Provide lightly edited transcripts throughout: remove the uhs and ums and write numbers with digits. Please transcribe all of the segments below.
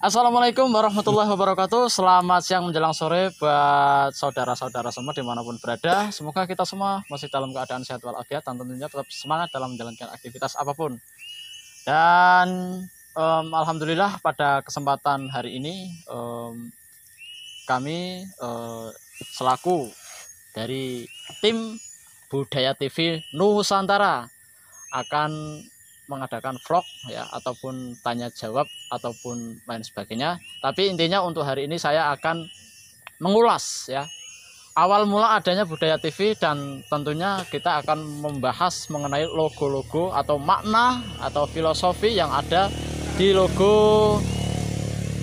Assalamualaikum warahmatullahi wabarakatuh. Selamat siang menjelang sore buat saudara-saudara semua dimanapun berada. Semoga kita semua masih dalam keadaan sehat walafiat dan tentunya tetap semangat dalam menjalankan aktivitas apapun. Dan alhamdulillah pada kesempatan hari ini kami selaku dari tim Budaya TV Nusantara akan mengadakan vlog ya, ataupun tanya jawab ataupun lain sebagainya. Tapi intinya untuk hari ini saya akan mengulas ya awal mula adanya Budaya TV, dan tentunya kita akan membahas mengenai logo-logo atau makna atau filosofi yang ada di logo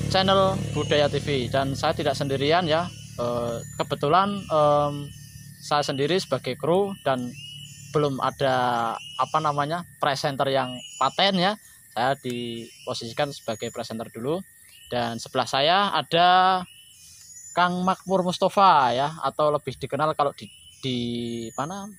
channel Budaya TV. Dan saya tidak sendirian ya, kebetulan saya sendiri sebagai kru dan belum ada presenter yang paten ya. Saya diposisikan sebagai presenter dulu, dan sebelah saya ada Kang Makmur Mustafa ya, atau lebih dikenal kalau di mana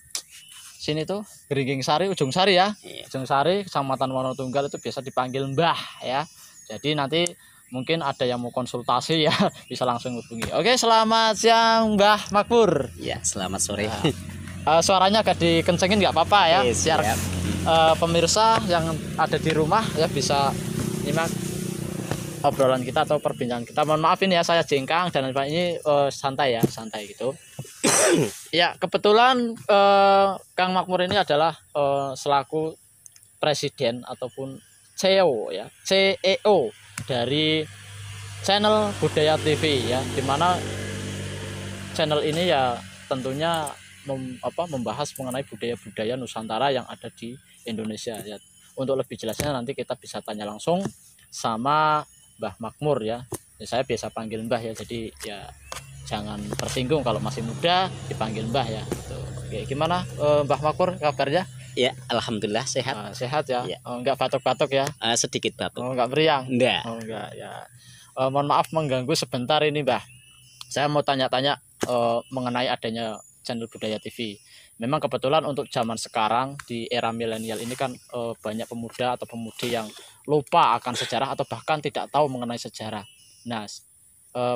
sini tuh Geringging Sari, Ujung Sari ya. Ujung Sari, Kecamatan Wonotunggal itu biasa dipanggil Mbah ya. Jadi nanti mungkin ada yang mau konsultasi ya bisa langsung hubungi. Oke, selamat siang Mbah Makmur. Ya, selamat sore. Suaranya agak dikencengin nggak apa-apa ya, biar pemirsa yang ada di rumah ya bisa nyimak obrolan kita atau perbincangan kita. Mohon maaf ini ya, saya jengkang dan ini santai ya, santai gitu. Ya, kebetulan Kang Makmur ini adalah selaku presiden ataupun CEO ya, CEO dari channel Budaya TV ya, dimana channel ini ya tentunya membahas mengenai budaya-budaya Nusantara yang ada di Indonesia ya. Untuk lebih jelasnya nanti kita bisa tanya langsung sama Mbah Makmur ya. Saya biasa panggil Mbah ya, jadi ya jangan tersinggung kalau masih muda dipanggil Mbah ya gitu. Oke, gimana Mbah Makmur kabarnya? Ya, alhamdulillah sehat. Sehat ya, ya. Enggak batuk-batuk ya? Sedikit batuk. Enggak meriang? Enggak. Enggak ya. Mohon maaf mengganggu sebentar ini Mbah. Saya mau tanya-tanya mengenai adanya channel Budaya TV. Memang kebetulan untuk zaman sekarang di era milenial ini kan banyak pemuda atau pemudi yang lupa akan sejarah atau bahkan tidak tahu mengenai sejarah. Nah,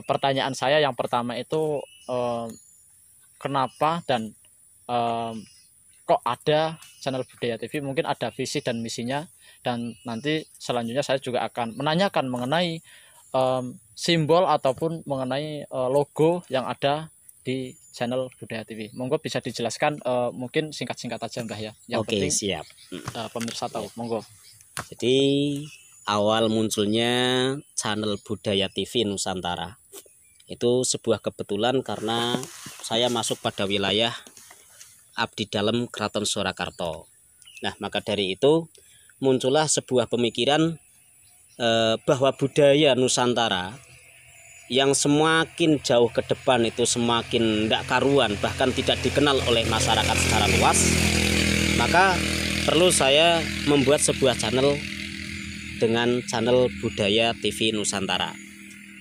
pertanyaan saya yang pertama itu kenapa dan kok ada channel Budaya TV? Mungkin ada visi dan misinya, dan nanti selanjutnya saya juga akan menanyakan mengenai simbol ataupun mengenai logo yang ada di channel Budaya TV. Monggo bisa dijelaskan mungkin singkat-singkat aja Mbah ya. Yang Oke, penting siap. Pemirsa tahu. Monggo. Jadi awal munculnya channel Budaya TV Nusantara itu sebuah kebetulan karena saya masuk pada wilayah abdi dalam Keraton Surakarta. Nah, maka dari itu muncullah sebuah pemikiran bahwa budaya Nusantara yang semakin jauh ke depan itu semakin tidak karuan, bahkan tidak dikenal oleh masyarakat secara luas. Maka perlu saya membuat sebuah channel dengan channel Budaya TV Nusantara.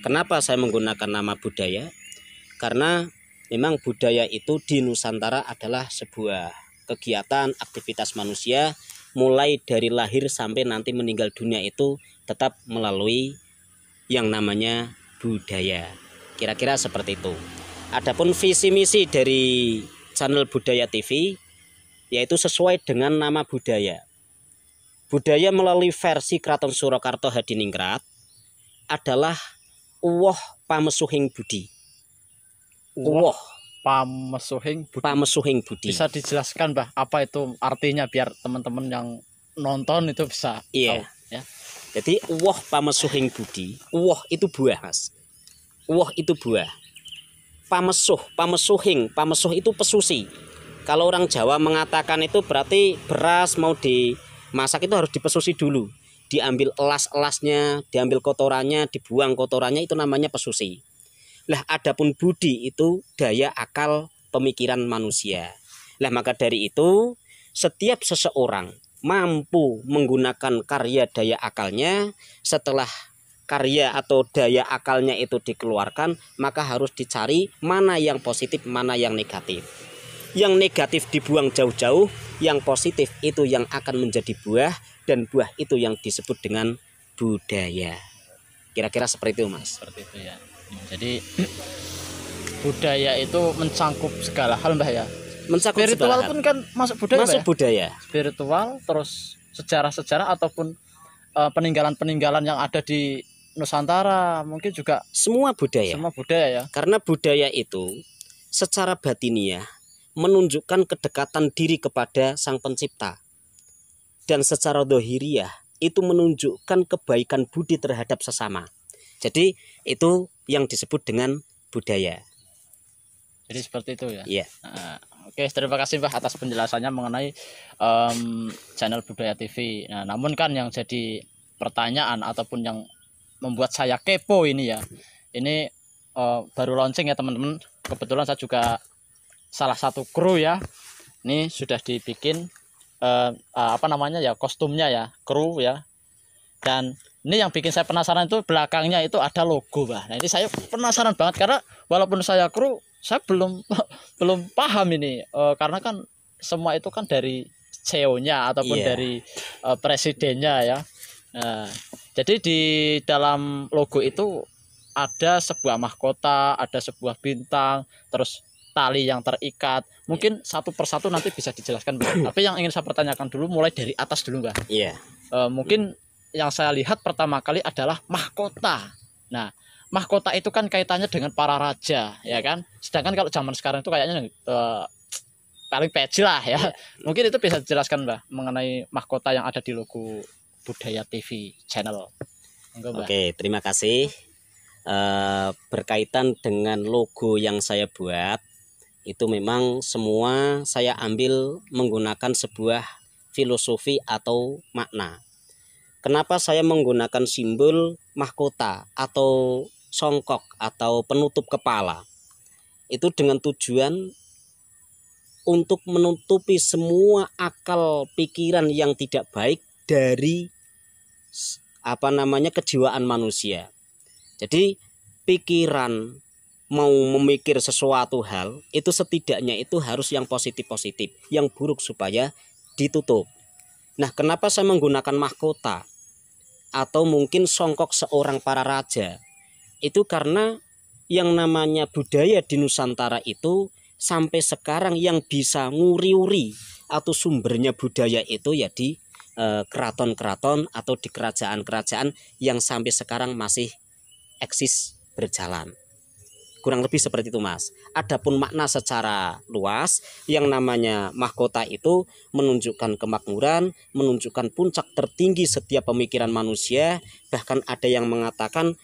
Kenapa saya menggunakan nama budaya? Karena memang budaya itu di Nusantara adalah sebuah kegiatan aktivitas manusia, mulai dari lahir sampai nanti meninggal dunia itu tetap melalui yang namanya budaya. Kira-kira seperti itu. Adapun visi misi dari channel Budaya TV yaitu sesuai dengan nama budaya. Budaya melalui versi Keraton Surakarta Hadiningrat adalah uwoh pamesuhing budi. Uwoh pamesuhing budi. Pamesuhing budi. Bisa dijelaskan Mbah apa itu artinya biar teman-teman yang nonton itu bisa tahu ya. Jadi uwoh pamesuhing budi, uwoh itu buah Mas. Uwoh itu buah. Pamesuhing, pamesuh itu pesusi. Kalau orang Jawa mengatakan itu berarti beras mau dimasak itu harus dipesusi dulu. Diambil elas-elasnya, diambil kotorannya, dibuang kotorannya, itu namanya pesusi. Lah adapun budi itu daya akal pemikiran manusia. Lah maka dari itu setiap seseorang mampu menggunakan karya daya akalnya. Setelah karya atau daya akalnya itu dikeluarkan, maka harus dicari mana yang positif, mana yang negatif. Yang negatif dibuang jauh-jauh, yang positif itu yang akan menjadi buah, dan buah itu yang disebut dengan budaya. Kira-kira seperti itu, Mas. Seperti itu ya. Jadi budaya itu mencangkup segala hal, Mbah ya. Mencakup Spiritual segala hal. pun kan masuk budaya, Masuk Mbah ya? budaya. Spiritual, terus sejarah-sejarah ataupun peninggalan-peninggalan yang ada di Nusantara mungkin juga Semua budaya. semua budaya ya. Karena budaya itu secara batiniah menunjukkan kedekatan diri kepada Sang Pencipta. Dan secara dohiriah itu menunjukkan kebaikan budi terhadap sesama. Jadi itu yang disebut dengan budaya. Jadi seperti itu ya. Iya. Nah, oke, terima kasih Mbah atas penjelasannya mengenai channel Budaya TV. Nah, namun kan yang jadi pertanyaan ataupun yang membuat saya kepo ini ya. Ini baru launching ya teman-teman. Kebetulan saya juga salah satu kru ya. Ini sudah dibikin apa namanya ya, kostumnya ya, kru ya. Dan ini yang bikin saya penasaran itu belakangnya itu ada logo, Mbah. Nah, ini saya penasaran banget karena walaupun saya kru, saya belum paham ini karena kan semua itu kan dari CEO-nya ataupun dari presidennya ya. Nah, jadi di dalam logo itu ada sebuah mahkota, ada sebuah bintang, terus tali yang terikat. Mungkin satu persatu nanti bisa dijelaskan, Mbak. Tapi yang ingin saya pertanyakan dulu mulai dari atas dulu, Mbak. Iya. Mungkin yang saya lihat pertama kali adalah mahkota. Nah, mahkota itu kan kaitannya dengan para raja, ya kan? Sedangkan kalau zaman sekarang itu kayaknya paling peci lah ya. Mungkin itu bisa dijelaskan, Mbak, mengenai mahkota yang ada di logo Budaya TV channel. Enggak, Mbak? Oke, terima kasih. Berkaitan dengan logo yang saya buat, itu memang semua saya ambil menggunakan sebuah filosofi atau makna. Kenapa saya menggunakan simbol mahkota atau songkok atau penutup kepala? Itu dengan tujuan untuk menutupi semua akal pikiran yang tidak baik dari kejiwaan manusia. Jadi pikiran mau memikir sesuatu hal itu setidaknya itu harus yang positif-positif, yang buruk supaya ditutup. Nah, kenapa saya menggunakan mahkota atau mungkin songkok seorang para raja? Itu karena yang namanya budaya di Nusantara itu sampai sekarang yang bisa nguri-uri atau sumbernya budaya itu ya di keraton-keraton atau di kerajaan-kerajaan yang sampai sekarang masih eksis berjalan. Kurang lebih seperti itu, Mas. Adapun makna secara luas, yang namanya mahkota itu menunjukkan kemakmuran, menunjukkan puncak tertinggi setiap pemikiran manusia. Bahkan ada yang mengatakan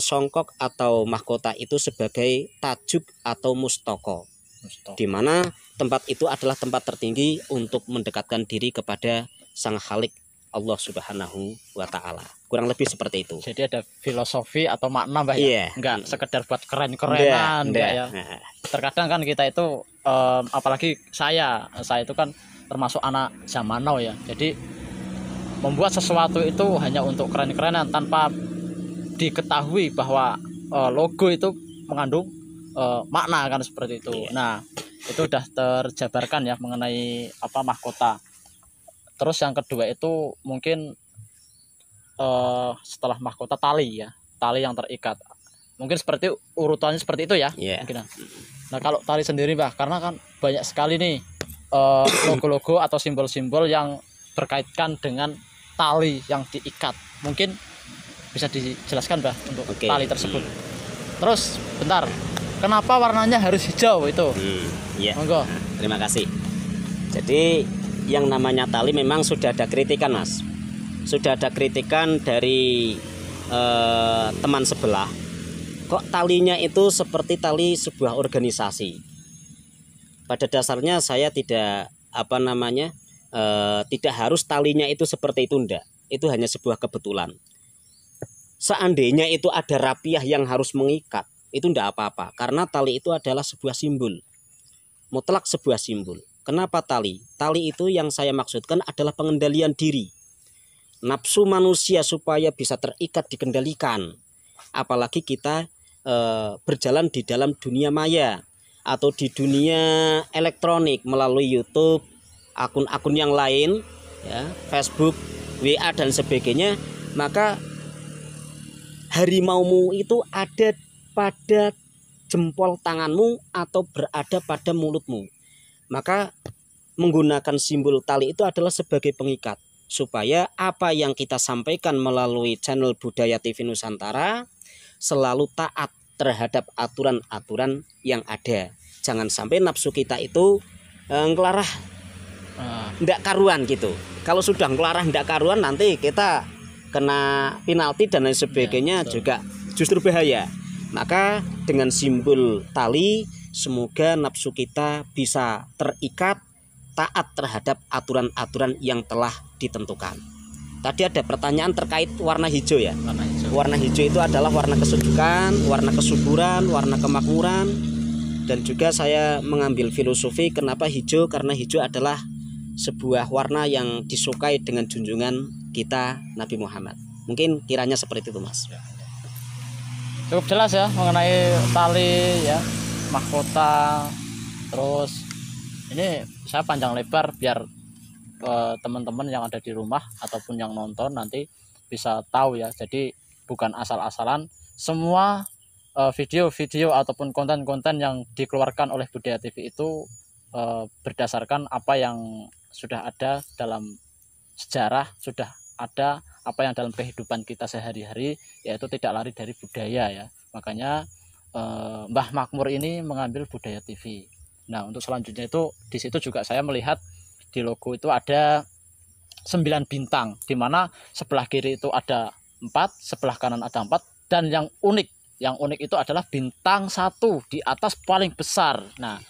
songkok atau mahkota itu sebagai tajuk atau mustoko, di mana tempat itu adalah tempat tertinggi untuk mendekatkan diri kepada Sang Khalik Allah Subhanahu wa Ta'ala. Kurang lebih seperti itu. Jadi ada filosofi atau makna, Mbak, ya? Iya. Enggak sekedar buat keren-kerenan, enggak ya. Terkadang kan kita itu apalagi saya itu kan termasuk anak zaman now ya. Jadi membuat sesuatu itu hanya untuk keren-kerenan tanpa diketahui bahwa logo itu mengandung makna kan seperti itu. Iya. Nah, itu udah terjabarkan ya mengenai mahkota. Terus yang kedua itu mungkin setelah mahkota tali ya, tali yang terikat. Mungkin seperti urutannya seperti itu ya. Yeah. Mungkin. Nah, kalau tali sendiri, Mbak, karena kan banyak sekali nih logo-logo atau simbol-simbol yang berkaitan dengan tali yang diikat. Mungkin bisa dijelaskan, Mbak, untuk tali tersebut. Terus bentar, kenapa warnanya harus hijau itu? Iya. Monggo. Terima kasih. Jadi yang namanya tali memang sudah ada kritikan, Mas. Sudah ada kritikan dari teman sebelah. Kok talinya itu seperti tali sebuah organisasi? Pada dasarnya saya tidak tidak harus talinya itu seperti itu, enggak. Itu hanya sebuah kebetulan. Seandainya itu ada rapiah yang harus mengikat, itu enggak apa-apa, karena tali itu adalah sebuah simbol. Mutlak sebuah simbol. Kenapa tali? Tali itu yang saya maksudkan adalah pengendalian diri. Nafsu manusia supaya bisa terikat dikendalikan. Apalagi kita berjalan di dalam dunia maya atau di dunia elektronik melalui YouTube, akun-akun yang lain, ya, Facebook, WA dan sebagainya, maka harimaumu itu ada pada jempol tanganmu atau berada pada mulutmu. Maka menggunakan simbol tali itu adalah sebagai pengikat, supaya apa yang kita sampaikan melalui channel Budaya TV Nusantara selalu taat terhadap aturan-aturan yang ada. Jangan sampai nafsu kita itu ngelarah ndak karuan gitu. Kalau sudah ngelarah ndak karuan, nanti kita kena penalti dan lain sebagainya, juga justru bahaya. Maka dengan simbol tali, semoga nafsu kita bisa terikat, taat terhadap aturan-aturan yang telah ditentukan. Tadi ada pertanyaan terkait warna hijau ya. Warna hijau itu adalah warna kesejukan, warna kesuburan, warna kemakmuran. Dan juga saya mengambil filosofi kenapa hijau, karena hijau adalah sebuah warna yang disukai dengan junjungan kita Nabi Muhammad. Mungkin kiranya seperti itu, Mas. Cukup jelas ya mengenai tali ya, mahkota. Terus ini saya panjang lebar biar teman-teman yang ada di rumah ataupun yang nonton nanti bisa tahu ya. Jadi bukan asal-asalan, semua video-video ataupun konten-konten yang dikeluarkan oleh Budaya TV itu berdasarkan apa yang sudah ada dalam sejarah, sudah ada apa yang dalam kehidupan kita sehari-hari, yaitu tidak lari dari budaya ya. Makanya Mbah Makmur ini mengambil Budaya TV. Nah, untuk selanjutnya itu di situ juga saya melihat di logo itu ada 9 bintang, di mana sebelah kiri itu ada 4, sebelah kanan ada 4, dan yang unik itu adalah bintang 1 di atas paling besar. Nah,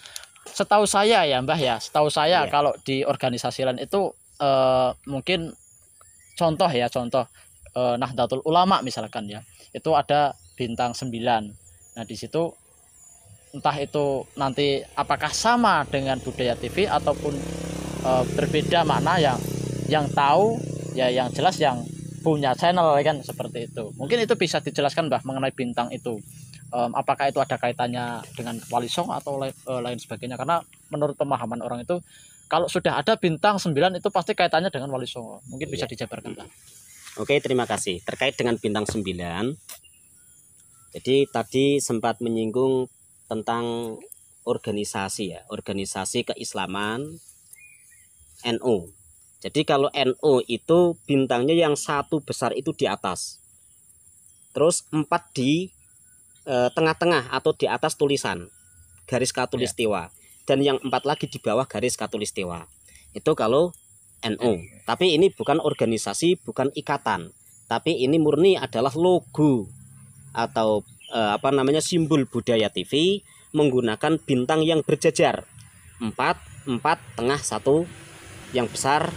setahu saya ya Mbah ya, setahu saya kalau di organisasi lain itu mungkin contoh Nahdlatul Ulama misalkan ya, itu ada bintang 9. Nah, di situ entah itu nanti apakah sama dengan Budaya TV ataupun berbeda makna, yang tahu ya, yang jelas yang punya channel kan, seperti itu. Mungkin itu bisa dijelaskan Mbah mengenai bintang itu. Apakah itu ada kaitannya dengan Wali Songo atau lain sebagainya, karena menurut pemahaman orang itu kalau sudah ada bintang 9 itu pasti kaitannya dengan Wali Songo. Mungkin bisa dijabarkan Mbah. Oke, terima kasih. Terkait dengan bintang 9, jadi tadi sempat menyinggung tentang organisasi ya, organisasi keislaman NU. Jadi kalau NU itu bintangnya yang 1 besar itu di atas, terus 4 di tengah-tengah atau di atas tulisan garis katulistiwa, dan yang 4 lagi di bawah garis katulistiwa. Itu kalau NU. Tapi ini bukan organisasi, bukan ikatan, tapi ini murni adalah logo atau simbol Budaya TV menggunakan bintang yang berjajar 4, tengah 1 yang besar,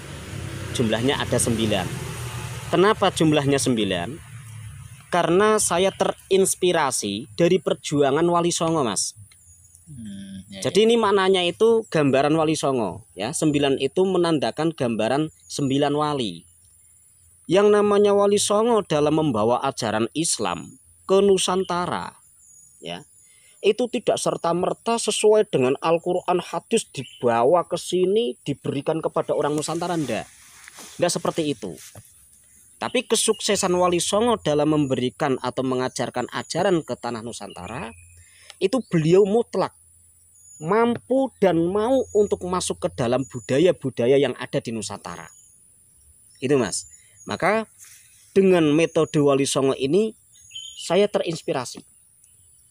jumlahnya ada 9. Kenapa jumlahnya 9? Karena saya terinspirasi dari perjuangan Wali Songo, Mas. Jadi ini maknanya itu gambaran Wali Songo ya. 9 itu menandakan gambaran 9 wali. Yang namanya Wali Songo dalam membawa ajaran Islam ke Nusantara ya, itu tidak serta-merta sesuai dengan Al-Quran, hadis dibawa ke sini diberikan kepada orang Nusantara, enggak seperti itu. Tapi kesuksesan Wali Songo dalam memberikan atau mengajarkan ajaran ke tanah Nusantara, itu beliau mutlak mampu dan mau untuk masuk ke dalam budaya-budaya yang ada di Nusantara. Itu Mas. Maka dengan metode Wali Songo ini saya terinspirasi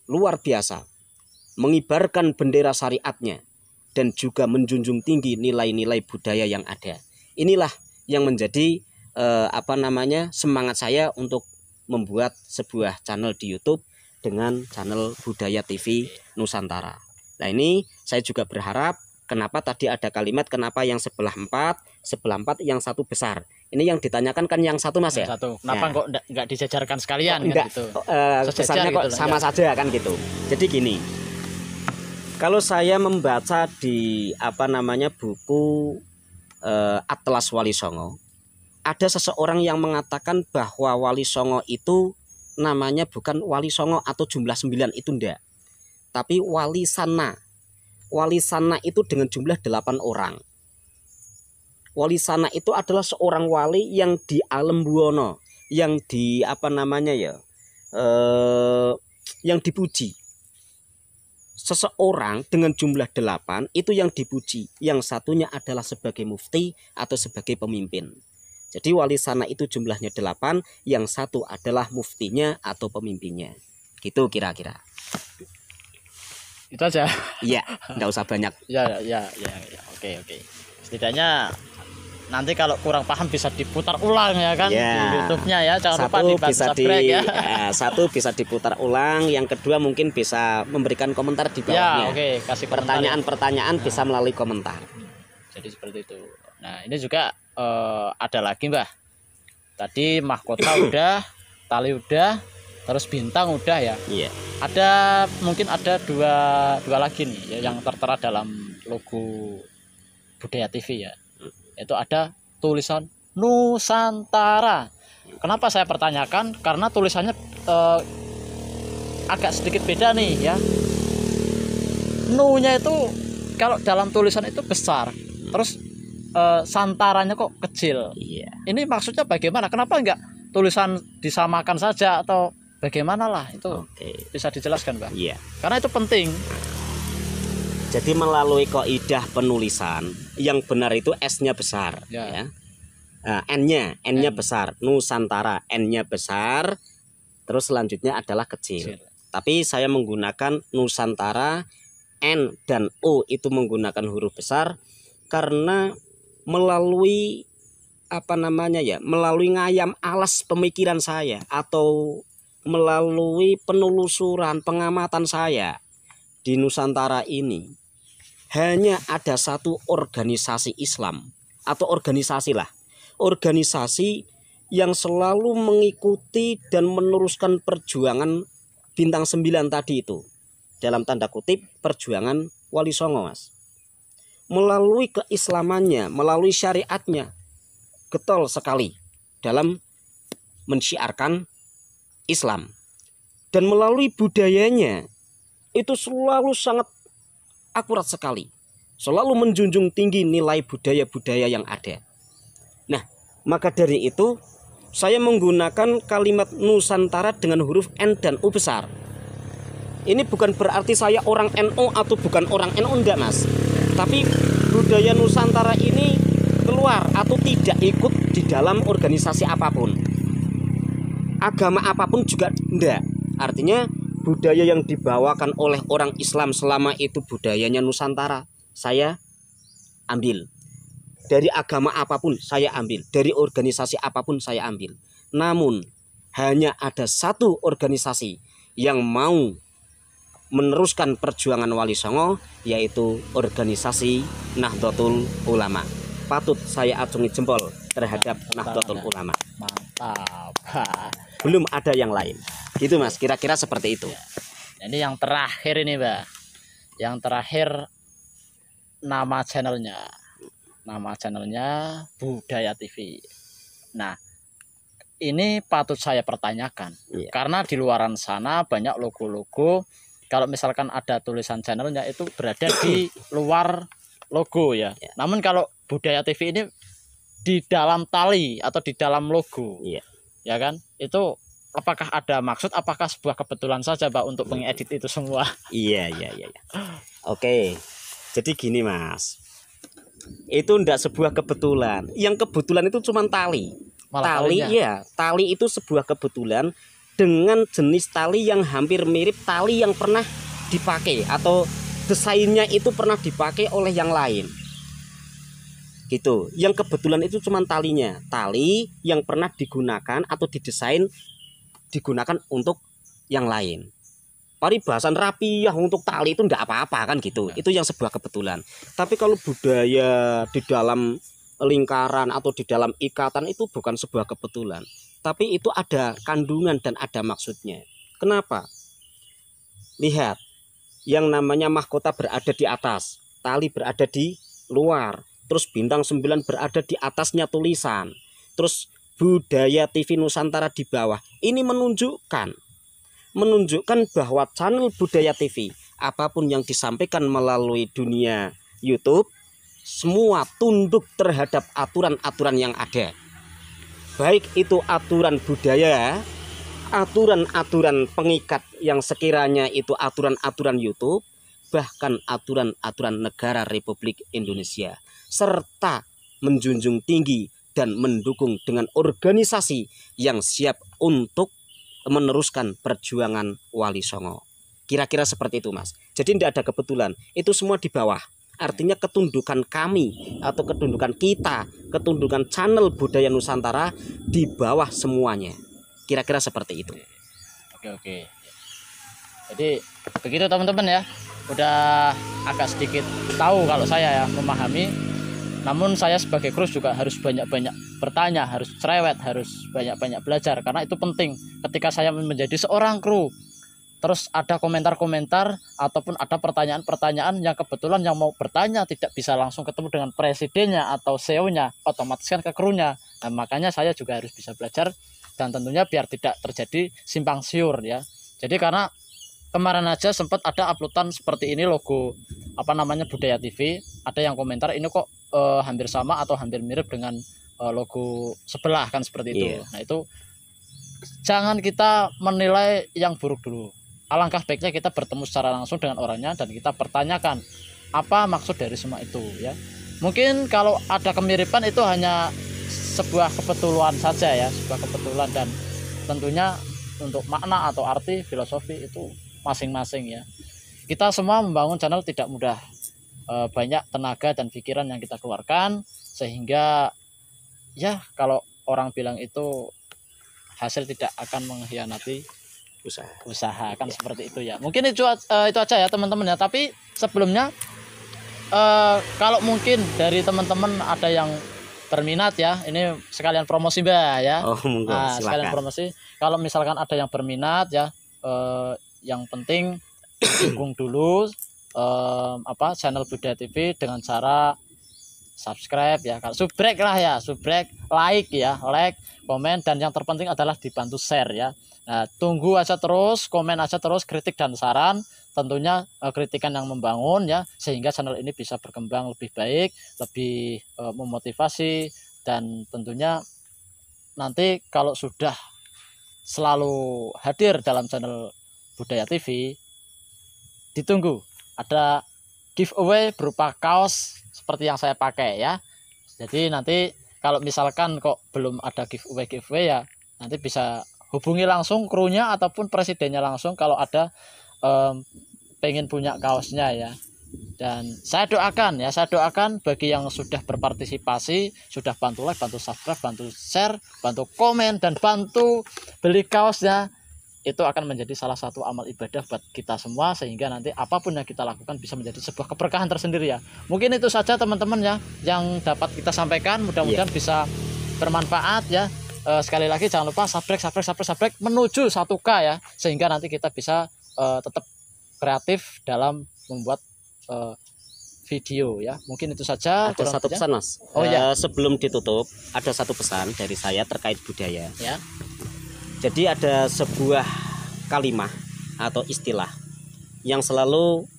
luar biasa, mengibarkan bendera syariatnya dan juga menjunjung tinggi nilai-nilai budaya yang ada. Inilah yang menjadi semangat saya untuk membuat sebuah channel di YouTube dengan channel Budaya TV Nusantara. Nah, ini saya juga berharap, kenapa tadi ada kalimat kenapa yang sebelah 4 yang 1 besar. Ini yang ditanyakan kan yang 1 Mas ya. Kenapa kok enggak disejarkan sekalian enggak, kan gitu. Besarnya kok gitu sama saja kan gitu. Jadi gini. Kalau saya membaca di buku Atlas Wali Songo, ada seseorang yang mengatakan bahwa Wali Songo itu namanya bukan Wali Songo atau jumlah 9 itu enggak, tapi Wali Sana. Wali Sana itu dengan jumlah 8 orang. Wali Sana itu adalah seorang wali yang di alam buwono, yang di apa namanya ya, yang dipuji. Seseorang dengan jumlah 8 itu yang dipuji, yang satunya adalah sebagai mufti atau sebagai pemimpin. Jadi Wali Sana itu jumlahnya 8, yang satu adalah muftinya atau pemimpinnya. Gitu kira-kira. Itu aja. Iya, nggak usah banyak. Ya. Oke. Setidaknya nanti kalau kurang paham bisa diputar ulang ya kan, Ya. di YouTube-nya ya. Jangan lupa Satu dibantu bisa subscribe ya. satu bisa diputar ulang, yang kedua mungkin bisa memberikan komentar di Ya, bawahnya. oke, kasih komentar. Pertanyaan-pertanyaan bisa melalui komentar. Jadi seperti itu. Nah, ini juga ada lagi, Mbah. Tadi mahkota udah, tali udah, terus bintang udah ya. Iya. Mungkin ada dua lagi nih ya, yang tertera dalam logo Budaya TV ya. Itu ada tulisan Nusantara. Kenapa saya pertanyakan? Karena tulisannya agak sedikit beda nih ya. Nu-nya itu kalau dalam tulisan itu besar, terus santaranya kok kecil. Iya. Ini maksudnya bagaimana? Kenapa enggak tulisan disamakan saja atau bagaimana lah? Itu Oke. bisa dijelaskan, Mbak? Iya. Karena itu penting. Jadi melalui kaidah penulisan yang benar itu S-nya besar, Ya. ya. Nah, N-nya besar, Nusantara N-nya besar, terus selanjutnya adalah kecil. Tapi saya menggunakan Nusantara, N dan O itu menggunakan huruf besar karena melalui apa namanya ya, melalui ngayam alas pemikiran saya atau melalui penelusuran pengamatan saya di Nusantara ini hanya ada satu organisasi Islam atau organisasi yang selalu mengikuti dan meneruskan perjuangan Bintang 9 tadi itu, dalam tanda kutip perjuangan Wali Songo, Mas. Melalui keislamannya, melalui syariatnya, getol sekali dalam mensyiarkan Islam. Dan melalui budayanya, itu selalu sangat akurat sekali. Selalu menjunjung tinggi nilai budaya-budaya yang ada. Nah, maka dari itu, saya menggunakan kalimat Nusantara dengan huruf N dan U besar. Ini bukan berarti saya orang NU atau bukan orang NU, enggak, Mas. Tapi budaya Nusantara ini keluar atau tidak ikut di dalam organisasi apapun, agama apapun juga enggak. Artinya budaya yang dibawakan oleh orang Islam selama itu budayanya Nusantara, saya ambil. Dari agama apapun saya ambil, dari organisasi apapun saya ambil. Namun hanya ada satu organisasi yang mau meneruskan perjuangan Wali Songo, yaitu organisasi Nahdlatul Ulama. Patut saya acungi jempol terhadap Nahdlatul Ulama. Mantap. Belum ada yang lain. Gitu, Mas, kira-kira seperti itu. Ini yang terakhir ini, Mbak. Yang terakhir nama channelnya. Nama channelnya Budaya TV. Nah, ini patut saya pertanyakan. Iya. Karena di luaran sana banyak logo-logo. Kalau misalkan ada tulisan channelnya itu berada di luar logo ya. Ya. Namun kalau Budaya TV ini di dalam tali atau di dalam logo. Iya. Ya kan? Itu apakah ada maksud, apakah sebuah kebetulan saja, Pak, untuk mengedit itu semua? Iya. Oke. Jadi gini, Mas. Itu ndak sebuah kebetulan. Yang kebetulan itu cuma tali. Malah Tali, talinya. ya, tali itu sebuah kebetulan dengan jenis tali yang hampir mirip tali yang pernah dipakai atau desainnya itu pernah dipakai oleh yang lain. Gitu. Yang kebetulan itu cuma talinya. Tali yang pernah digunakan atau didesain digunakan untuk yang lain. Paribasan rapiah untuk tali itu enggak apa-apa kan gitu. Itu yang sebuah kebetulan. Tapi kalau budaya di dalam lingkaran atau di dalam ikatan itu bukan sebuah kebetulan. Tapi itu ada kandungan dan ada maksudnya. Kenapa? Lihat, yang namanya mahkota berada di atas, tali berada di luar, terus bintang 9 berada di atasnya tulisan, terus Budaya TV Nusantara di bawah. Ini menunjukkan bahwa channel Budaya TV apapun yang disampaikan melalui dunia YouTube semua tunduk terhadap aturan-aturan yang ada. Baik itu aturan budaya, aturan-aturan pengikat yang sekiranya itu aturan-aturan YouTube, bahkan aturan-aturan negara Republik Indonesia, serta menjunjung tinggi dan mendukung dengan organisasi yang siap untuk meneruskan perjuangan Wali Songo. Kira-kira seperti itu, Mas. Jadi tidak ada kebetulan, itu semua di bawah. Artinya ketundukan kami atau ketundukan kita, ketundukan channel Budaya Nusantara di bawah semuanya. Kira-kira seperti itu. Oke. Jadi begitu teman-teman ya. Udah agak sedikit tahu kalau saya ya memahami. Namun saya sebagai kru juga harus banyak-banyak bertanya, harus cerewet, harus banyak-banyak belajar. Karena itu penting ketika saya menjadi seorang kru. Terus ada komentar-komentar ataupun ada pertanyaan-pertanyaan yang kebetulan yang mau bertanya tidak bisa langsung ketemu dengan presidennya atau CEO-nya, otomatis kan ke krunya. Nah, makanya saya juga harus bisa belajar dan tentunya biar tidak terjadi simpang siur ya. Jadi karena kemarin aja sempat ada uploadan seperti ini logo Budaya TV, ada yang komentar ini kok hampir sama atau hampir mirip dengan logo sebelah kan seperti itu. Iya. Nah, itu jangan kita menilai yang buruk dulu. Alangkah baiknya kita bertemu secara langsung dengan orangnya dan kita pertanyakan apa maksud dari semua itu ya. Mungkin kalau ada kemiripan itu hanya sebuah kebetulan saja ya, sebuah kebetulan, dan tentunya untuk makna atau arti filosofi itu masing-masing ya. Kita semua membangun channel tidak mudah, banyak tenaga dan pikiran yang kita keluarkan, sehingga ya kalau orang bilang itu hasil tidak akan mengkhianati usaha kan ya. Seperti itu ya. Mungkin itu aja ya teman-teman ya. Tapi sebelumnya kalau mungkin dari teman-teman ada yang berminat ya, ini sekalian promosi Mbak ya. Sekalian promosi. Kalau misalkan ada yang berminat ya, yang penting dukung dulu channel Budaya TV dengan cara subscribe ya, kalau subrek lah ya, subrek, like ya, like, komen, dan yang terpenting adalah dibantu share ya. Nah, tunggu aja terus, komen aja terus kritik dan saran, tentunya kritikan yang membangun ya, sehingga channel ini bisa berkembang lebih baik, lebih memotivasi, dan tentunya nanti kalau sudah selalu hadir dalam channel Budaya TV, ditunggu ada giveaway berupa kaos seperti yang saya pakai ya. Jadi nanti kalau misalkan kok belum ada giveaway ya, nanti bisa hubungi langsung krunya ataupun presidennya langsung kalau ada pengen punya kaosnya ya. Dan saya doakan bagi yang sudah berpartisipasi, sudah bantu like, bantu subscribe, bantu share, bantu komen, dan bantu beli kaosnya, itu akan menjadi salah satu amal ibadah buat kita semua, sehingga nanti apapun yang kita lakukan bisa menjadi sebuah keberkahan tersendiri ya. Mungkin itu saja teman-teman ya yang dapat kita sampaikan, mudah-mudahan bisa bermanfaat ya. Sekali lagi jangan lupa subscribe menuju 1K ya, sehingga nanti kita bisa tetap kreatif dalam membuat video ya. Mungkin itu saja. Ada satu pesan Mas. Sebelum ditutup ada satu pesan dari saya terkait budaya ya. Jadi ada sebuah kalimat atau istilah yang selalu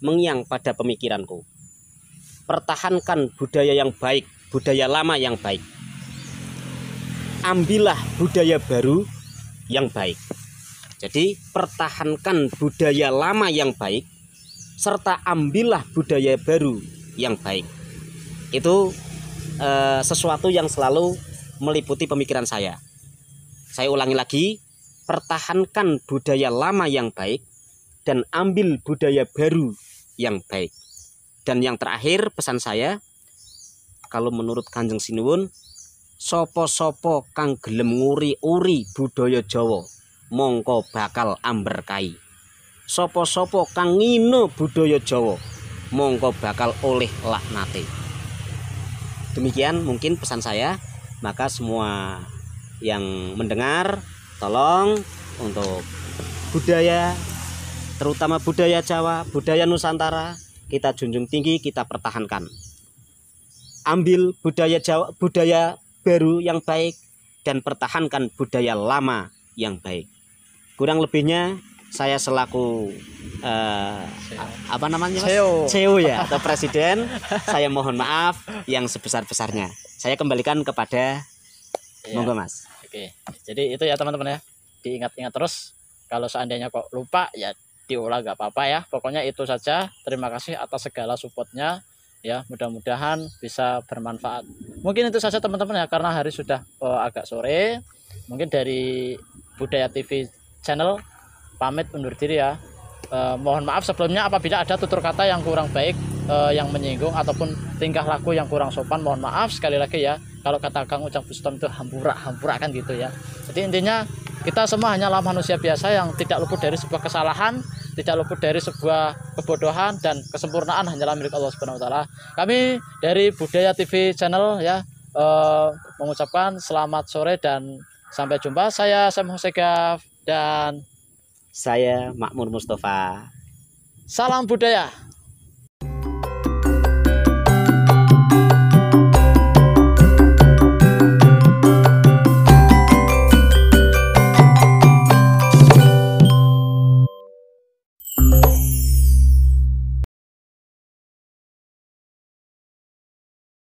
mengiang pada pemikiranku. Pertahankan budaya yang baik, budaya lama yang baik. Ambillah budaya baru yang baik. Jadi pertahankan budaya lama yang baik, serta ambillah budaya baru yang baik. Itu sesuatu yang selalu meliputi pemikiran saya. Saya ulangi lagi, pertahankan budaya lama yang baik dan ambil budaya baru yang baik. Dan yang terakhir pesan saya, kalau menurut Kanjeng Sinuwun, sopo-sopo kang gelem nguri-uri budaya Jawa mongko bakal amberkai. Sopo-sopo kang ngino budaya Jawa mongko bakal oleh laknate. Demikian mungkin pesan saya. Maka semua yang mendengar, tolong untuk budaya, terutama budaya Jawa, budaya Nusantara, kita junjung tinggi, kita pertahankan. Ambil budaya Jawa, budaya baru yang baik, dan pertahankan budaya lama yang baik. Kurang lebihnya saya selaku apa namanya Mas? CEO. CEO ya atau presiden, saya mohon maaf yang sebesar-besarnya. Saya kembalikan kepada Ya. monggo Mas. Oke, jadi itu ya teman-teman ya, diingat-ingat terus. Kalau seandainya kok lupa ya diolah nggak apa-apa ya. Pokoknya itu saja. Terima kasih atas segala supportnya ya. Mudah-mudahan bisa bermanfaat. Mungkin itu saja teman-teman ya, karena hari sudah agak sore. Mungkin dari Budaya TV channel pamit undur diri ya. Mohon maaf sebelumnya apabila ada tutur kata yang kurang baik, yang menyinggung ataupun tingkah laku yang kurang sopan, mohon maaf sekali lagi ya. Kalau kata Kang Ujang Bustom itu hampura kan gitu ya. Jadi intinya kita semua hanyalah manusia biasa yang tidak luput dari sebuah kesalahan, tidak luput dari sebuah kebodohan, dan kesempurnaan hanyalah milik Allah Subhanahu wa taala. Kami dari Budaya TV channel ya mengucapkan selamat sore dan sampai jumpa. Saya Sam Hosegaf dan Saya Makmur Mustafa. salam budaya.